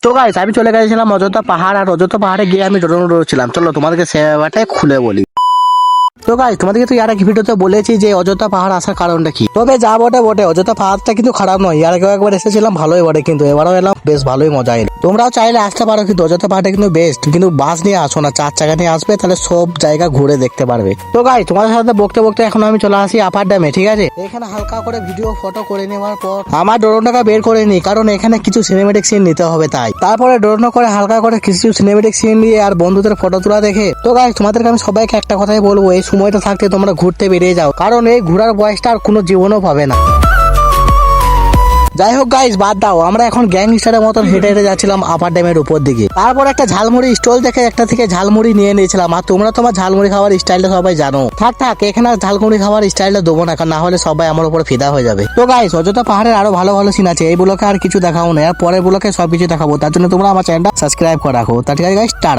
তো গাইস আমি চলে গেছিলাম অযোধ্যা পাহাড়, আর অযোধ্যা পাহাড়ে গিয়ে আমি ড্রোন উড়ছিলাম। চলো তোমাদেরকে সে ব্যাপারটা খুলে বলি। তো গাইস তোমাদেরকে তো আর এক ভিডিওতে বলেছি যে অযোধ্যা পাহাড় আসার কারণটা কি। তবে যা বটে বটে, অযোধ্যা পাহাড়টা কিন্তু খারাপ নয়। আর আগেও একবার এসেছিলাম, ভালোই বটে, কিন্তু এবারও এলাম, বেশ ভালোই মজা এলো। তোমরাও চাইলে আসতে পারো, কিন্তু অযোধ্যা পাহাড়টা কিন্তু বেস্ট। কিন্তু বাস নিয়ে আসো না, 4 চাকা নিয়ে আসবে, তাহলে সব জায়গা ঘুরে দেখতে পারবে। তো গাইস তোমাদের সাথে বকতে বকতে এখন আমি চলে আসি আপার ড্যামে, ঠিক আছে। এখানে হালকা করে ভিডিও ফটো করে নেওয়ার পর আমার ড্রোনটাকে বের করে নিই, কারণ এখানে কিছু সিনেমেটিক সিন নিতে হবে তাই। তারপরে ড্রোন করে হালকা করে কিছু সিনেমেটিক সিন দিয়ে আর বন্ধুদের ফটো তোলা দেখে, তো গাইস তোমাদেরকে আমি সবাইকে একটা কথাই বলবো, এই সময়টা থাকতে তোমরা ঘুরতে বেরিয়ে যাও, কারণ এই ঘোরার বয়সটা আর কোনো জীবনও পাবে না। যাই হোক গাইস বাদ দাও, আমরা এখন গ্যাংস্টারের মতন হেঁটে হেঁটে যাচ্ছিলাম আপার ড্যামের উপর দিকে। তারপর একটা ঝালমুড়ি স্টল দেখে একটা থেকে ঝালমুড়ি নিয়ে নিয়েছিলাম। আর তোমরা তোমার ঝালমুড়ি খাওয়ার স্টাইলটা সবাই জানো। থাক এখানে আর ঝালমুড়ি খাওয়ার স্টাইলটা দেবো না, কারণ না হলে সবাই আমার উপর ফিদা হয়ে যাবে। তো গাইস অযোধ্যা পাহাড়ের আরো ভালো ভালো সিন আছে, এই ব্লকে আর কিছু দেখাবো না, আর পরের ব্লকে সবকিছু দেখাবো। তার জন্য তোমরা আমার চ্যানেলটা সাবস্ক্রাইব করে রাখো। তা ঠিক আছে গাইস, টাটা।